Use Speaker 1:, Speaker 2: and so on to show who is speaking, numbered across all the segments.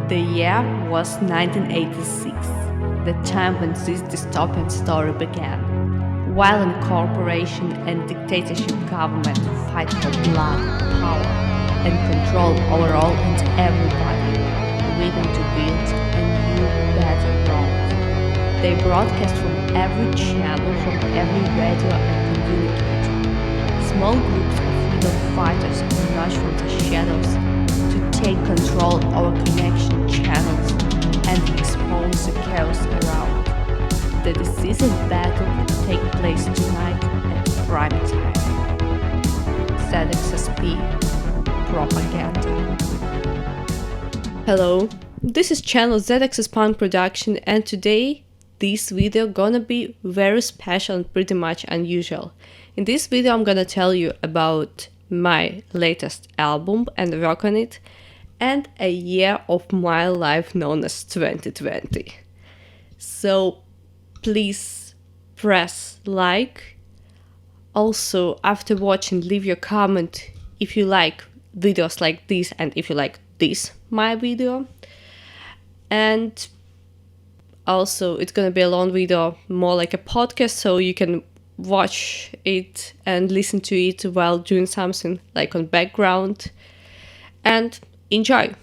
Speaker 1: The year was 1986, the time when this dystopian story began. While incorporation and dictatorship government fight for blood, power, and control over all and everybody, Weyden to build a new, better world. They broadcast from every channel, from every radio and communicator. Small groups of freedom fighters emerge from the shadows to take control over connection channels and expose the chaos around. The decisive battle will take place tonight at prime time. ZXSP Propaganda. Hello, this is channel ZXS Punk Production, and today this video gonna be very special and pretty much unusual. In this video I'm gonna tell you about my latest album and work on it, and a year of my life known as 2020. So please press like. Also, after watching, leave your comment if you like videos like this and if you like this, my video. And also, it's gonna be a long video, more like a podcast, so you can watch it and listen to it while doing something like on background. And enjoy!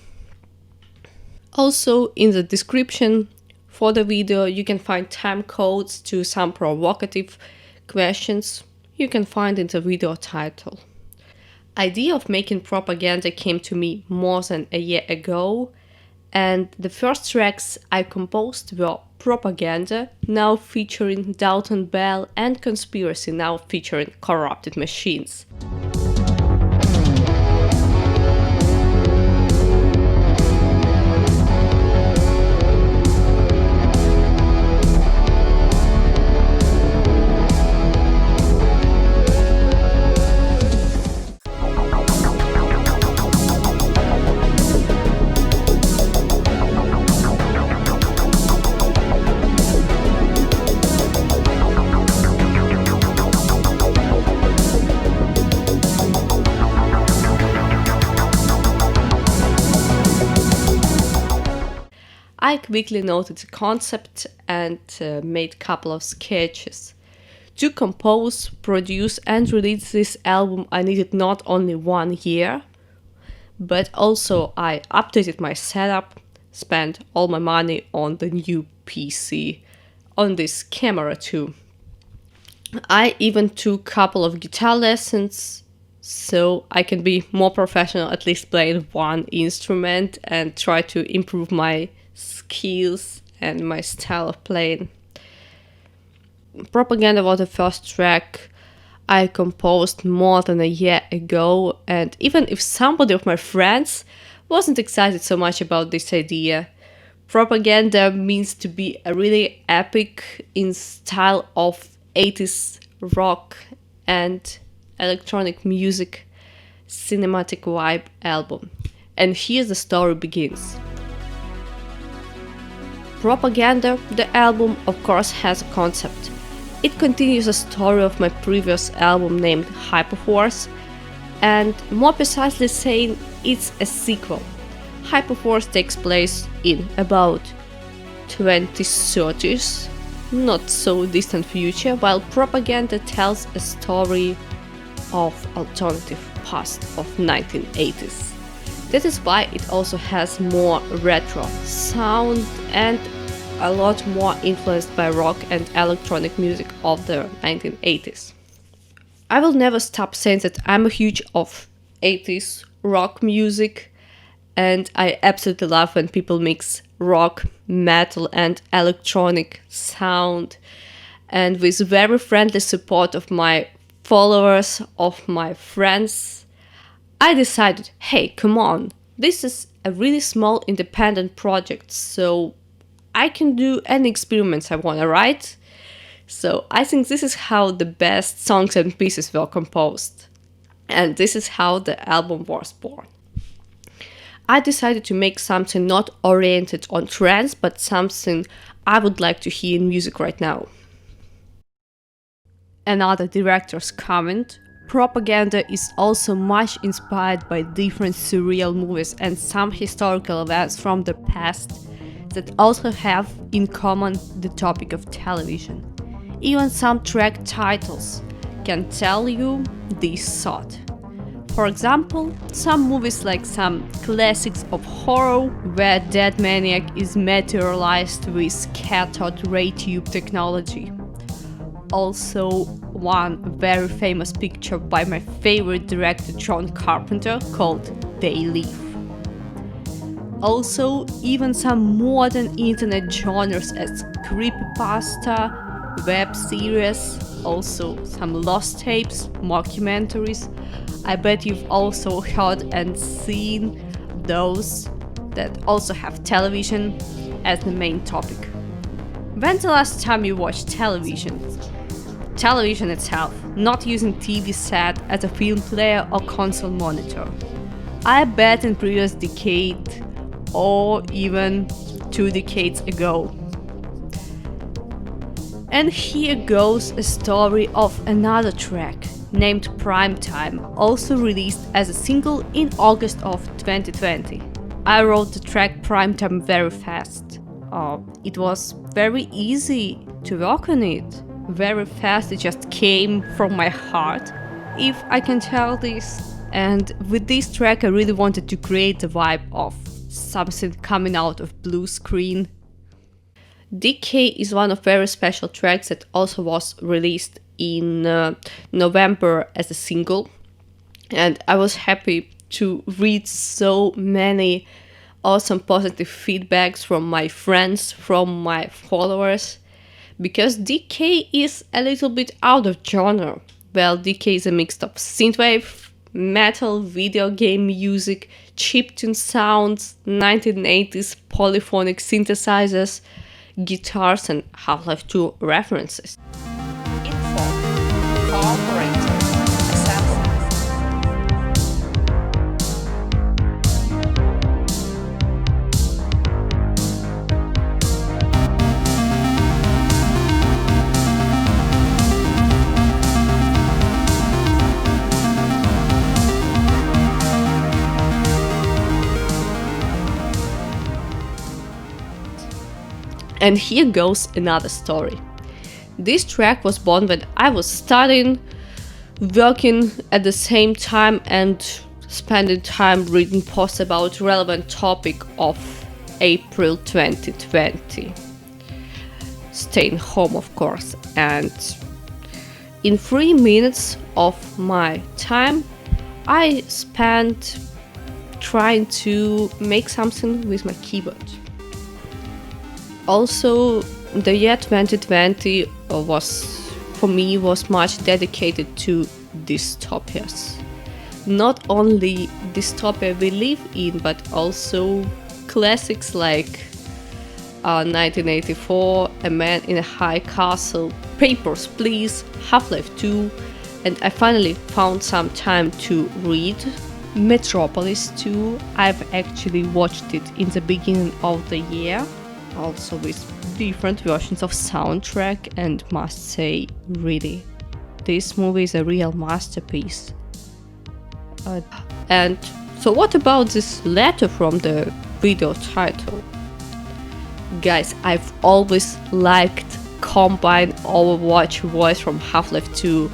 Speaker 1: Also, in the description for the video you can find time codes to some provocative questions you can find in the video title. Idea of making propaganda came to me more than a year ago, and the first tracks I composed were Propaganda, now featuring Dalton Bell, and Conspiracy, now featuring Corrupted Machines. I quickly noted the concept and made a couple of sketches. To compose, produce and release this album I needed not only 1 year, but also I updated my setup, spent all my money on the new PC, on this camera too. I even took a couple of guitar lessons so I can be more professional, at least playing one instrument, and try to improve my skills and my style of playing. Propaganda was the first track I composed more than a year ago, and even if somebody of my friends wasn't excited so much about this idea, Propaganda means to be a really epic in style of 80s rock and electronic music cinematic vibe album. And here the story begins. Propaganda, the album, of course, has a concept. It continues a story of my previous album named Hyperforce, and more precisely saying, it's a sequel. Hyperforce takes place in about 2030s, not so distant future, while Propaganda tells a story of alternative past of 1980s. That is why it also has more retro sound and a lot more influenced by rock and electronic music of the 1980s. I will never stop saying that I'm a huge of 80s rock music, and I absolutely love when people mix rock, metal and electronic sound, and with very friendly support of my followers, of my friends, I decided, hey, come on, this is a really small independent project, so I can do any experiments I wanna write. So I think this is how the best songs and pieces were composed. And this is how the album was born. I decided to make something not oriented on trends, but something I would like to hear in music right now. Another director's comment: Propaganda is also much inspired by different surreal movies and some historical events from the past that also have in common the topic of television. Even some track titles can tell you this thought. For example, some movies like some classics of horror where dead maniac is materialized with cathode ray tube technology. Also, one very famous picture by my favorite director John Carpenter called They Live. Also, even some modern internet genres as creepypasta, web series, also some lost tapes, mockumentaries. I bet you've also heard and seen those that also have television as the main topic. When's the last time you watched television? Television itself, not using TV set as a film player or console monitor. I bet in previous decade or even 2 decades ago. And here goes a story of another track named Primetime, also released as a single in August of 2020. I wrote the track Primetime very fast. It was very easy to work on it. Very fast, it just came from my heart, if I can tell this. And with this track I really wanted to create the vibe of something coming out of blue screen. Decay is one of very special tracks that also was released in November as a single, and I was happy to read so many awesome positive feedbacks from my friends, from my followers, because Decay is a little bit out of genre. Well, Decay is a mix of synthwave, metal, video game music, chiptune sounds, 1980s polyphonic synthesizers, guitars and Half-Life 2 references. Info, operator, assemble. And here goes another story. This track was born when I was studying, working at the same time and spending time reading posts about relevant topic of April 2020. Staying home, of course. And in 3 minutes of my time, I spent trying to make something with my keyboard. Also, the year 2020 was much dedicated to dystopias. Not only dystopia we live in, but also classics like 1984, A Man in a High Castle, Papers, Please, Half-Life 2, and I finally found some time to read Metropolis 2. I've actually watched it in the beginning of the year, also with different versions of soundtrack, and must say, really, this movie is a real masterpiece. And so what about this letter from the video title? Guys, I've always liked Combine Overwatch voice from Half-Life 2.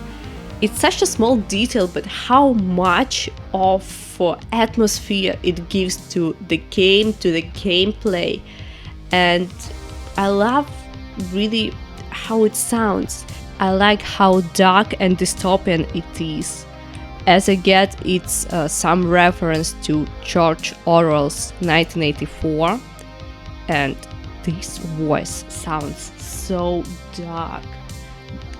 Speaker 1: It's such a small detail, but how much of atmosphere it gives to the game, to the gameplay. And I love really how it sounds. I like how dark and dystopian it is. As I get, it's some reference to George Orwell's 1984, and this voice sounds so dark.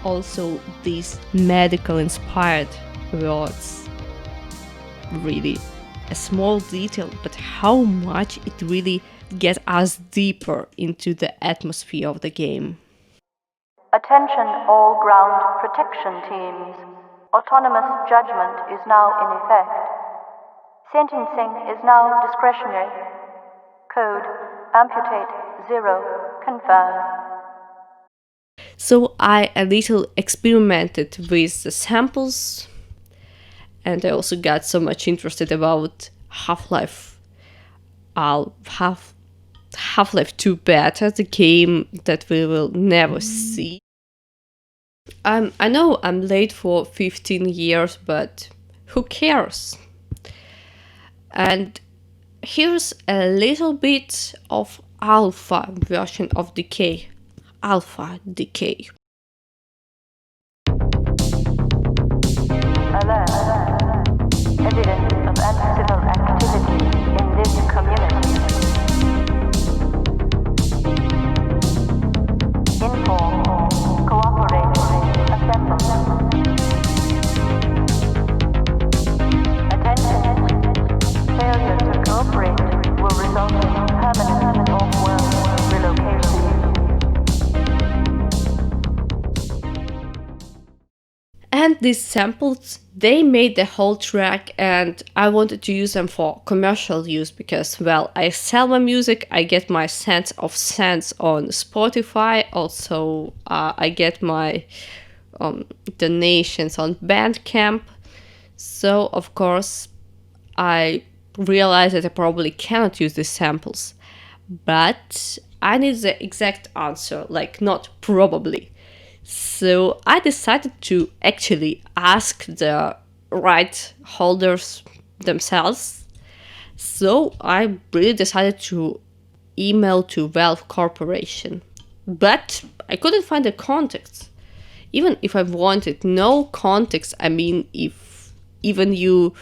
Speaker 1: Also, these medical inspired words. Really a small detail, but how much it really gets us deeper into the atmosphere of the game.
Speaker 2: Attention all ground protection teams. Autonomous judgment is now in effect. Sentencing is now discretionary. Code amputate 0 confirm.
Speaker 1: So I a little experimented with the samples and I also got so much interested about Half-Life. Half-Life 2 beta, the game that we will never see. I know I'm late for 15 years, but who cares? And here's a little bit of alpha version of Decay. Alpha Decay.
Speaker 2: Alert. Evidence of uncivil activity in this community. Inform. Cooperate. Assemble. Attention. Failure to cooperate will result in permanent off-world relocation.
Speaker 1: And these samples, they made the whole track, and I wanted to use them for commercial use because, well, I sell my music, I get my cents on Spotify, also I get my donations on Bandcamp. So, of course, I realized that I probably cannot use these samples. But I need the exact answer, like not probably. So I decided to actually ask the right holders themselves. So I really decided to email to Valve Corporation. But I couldn't find the context. Even if I wanted no context, I mean, if even you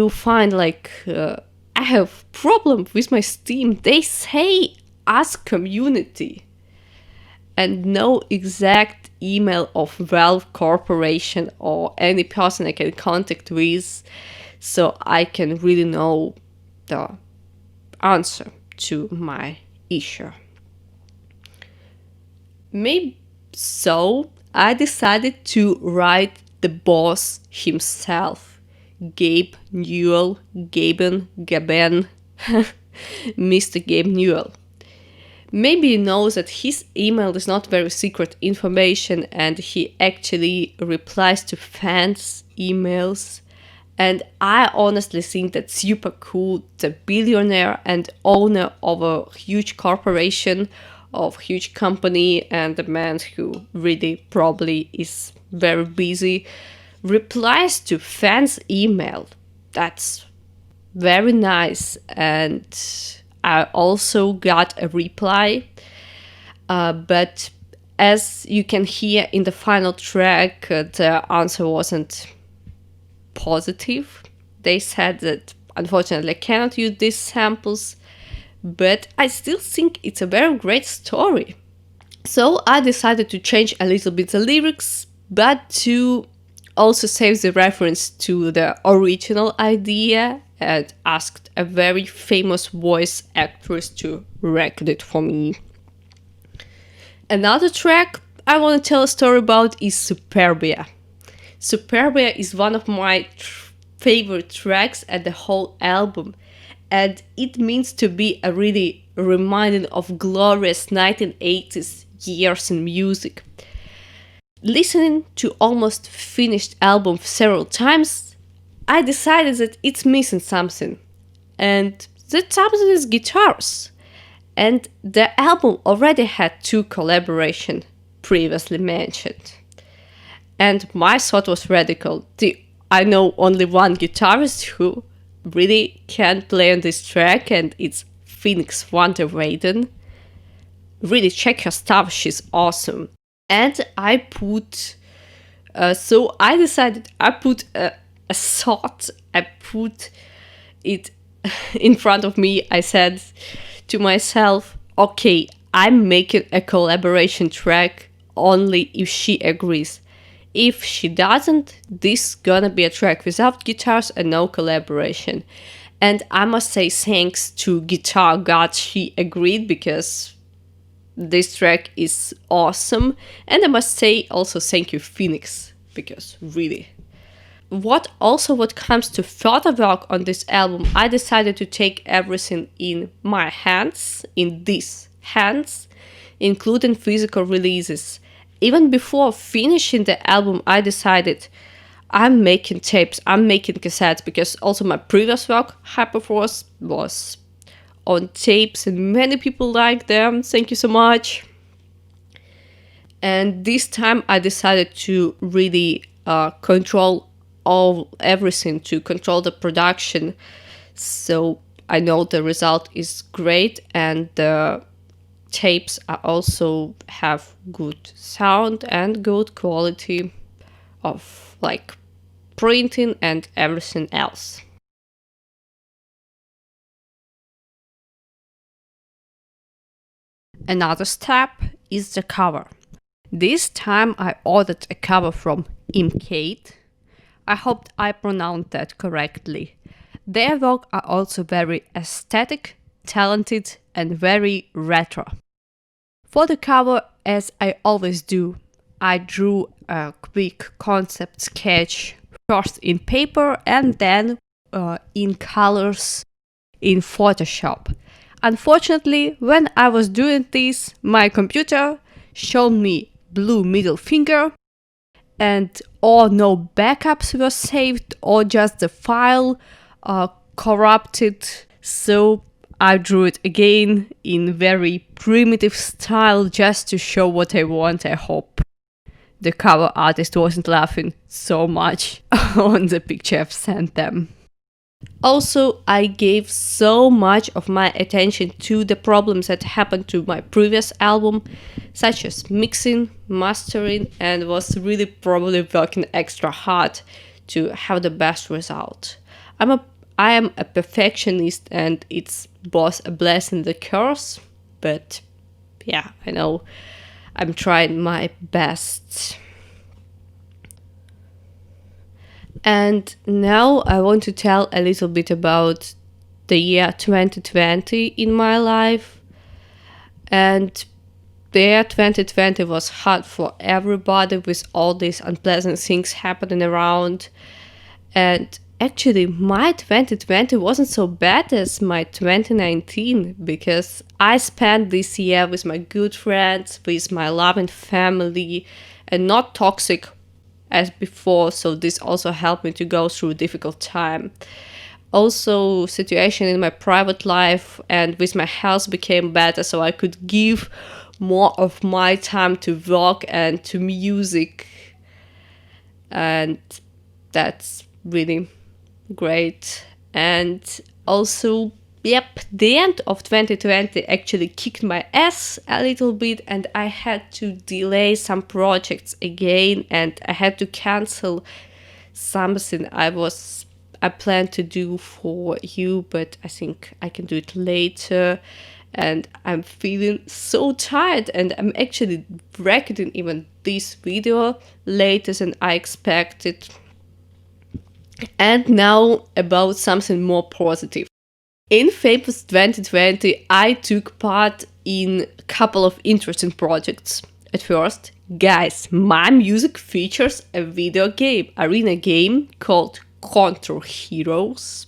Speaker 1: find like I have problem with my Steam, they say ask community. And no exact email of Valve Corporation or any person I can contact with, so I can really know the answer to my issue. Maybe so I decided to write the boss himself, Gabe Newell, Gaben, Mr. Gabe Newell. Maybe he knows that his email is not very secret information and he actually replies to fans' emails. And I honestly think that's super cool. The billionaire and owner of a huge corporation, of huge company, and the man who really probably is very busy, replies to fans' email. That's very nice. And I also got a reply, but as you can hear in the final track, the answer wasn't positive. They said that unfortunately I cannot use these samples, but I still think it's a very great story. So I decided to change a little bit the lyrics, but to also save the reference to the original idea, and asked a very famous voice actress to record it for me. Another track I want to tell a story about is Superbia. Superbia is one of my favorite tracks at the whole album, and it means to be a really reminder of glorious 1980s years in music. Listening to almost finished album several times, I decided that it's missing something, and that something is guitars. And the album already had 2 collaborations previously mentioned. And my thought was radical. I know only one guitarist who really can play on this track, and it's Phoenix Wonder Weyden. Really check her stuff, she's awesome. And I put a thought, I put it in front of me. I said to myself, okay, I'm making a collaboration track only if she agrees. If she doesn't, this gonna be a track without guitars and no collaboration. And I must say thanks to Guitar God, she agreed, because this track is awesome. And I must say also thank you Phoenix, because really. What comes to further work on this album, I decided to take everything in my hands, in these hands, including physical releases. Even before finishing the album, I decided I'm making tapes, I'm making cassettes, because also my previous work, Hyperforce, was on tapes and many people like them. Thank you so much. And this time I decided to really control everything, to control the production. So I know the result is great, and the tapes are also have good sound and good quality of like printing and everything else. Another step is the cover. This time I ordered a cover from Imcade. I hope I pronounced that correctly. Their work are also very aesthetic, talented, and very retro. For the cover, as I always do, I drew a quick concept sketch first in paper and then in colors in Photoshop. Unfortunately, when I was doing this, my computer showed me blue middle finger, and or no backups were saved, or just the file corrupted. So I drew it again in very primitive style just to show what I want. I hope the cover artist wasn't laughing so much on the picture I've sent them. Also, I gave so much of my attention to the problems that happened to my previous album, such as mixing, mastering, and was really probably working extra hard to have the best result. I am a perfectionist, and it's both a blessing and a curse, but yeah, I know I'm trying my best. And now I want to tell a little bit about the year 2020 in my life. And the year 2020 was hard for everybody, with all these unpleasant things happening around. And actually, my 2020 wasn't so bad as my 2019, because I spent this year with my good friends, with my loving family, and not toxic as before, so this also helped me to go through a difficult time. Also, situation in my private life and with my health became better, so I could give more of my time to work and to music, and that's really great. And also, yep, the end of 2020 actually kicked my ass a little bit, and I had to delay some projects again, and I had to cancel something I planned to do for you, but I think I can do it later. And I'm feeling so tired, and I'm actually recording even this video later than I expected. And now about something more positive. In Famous 2020, I took part in a couple of interesting projects. At first, guys, my music features a video game, arena game called Contour Heroes.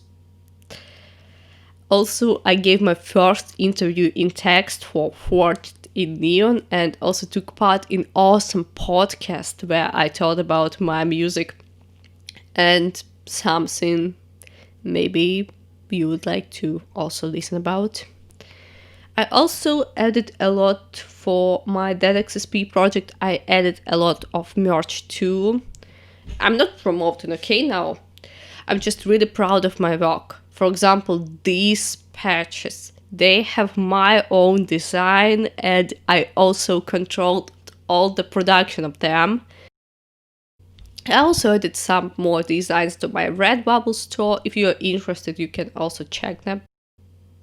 Speaker 1: Also, I gave my first interview in text for Forged in Neon, and also took part in awesome podcast where I talked about my music and something maybe you would like to also listen about. I also added a lot for my DedXSP project. I added a lot of merch too. I'm not promoting, okay, now. I'm just really proud of my work. For example, these patches, they have my own design, and I also controlled all the production of them. I also added some more designs to my Redbubble store. If you are interested, you can also check them.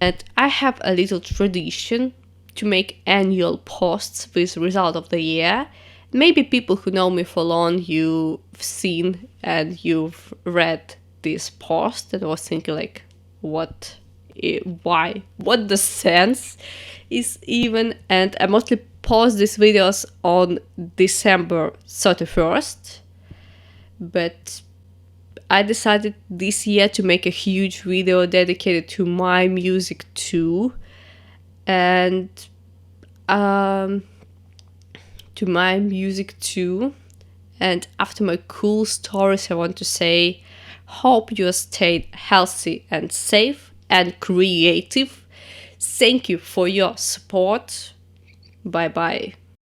Speaker 1: And I have a little tradition to make annual posts with result of the year. Maybe people who know me for long, you've seen and you've read this post and was thinking like, why? What the sense is even? And I mostly post these videos on December 31st. But I decided this year to make a huge video dedicated to my music too, And after my cool stories, I want to say, hope you stayed healthy and safe and creative. Thank you for your support. Bye bye.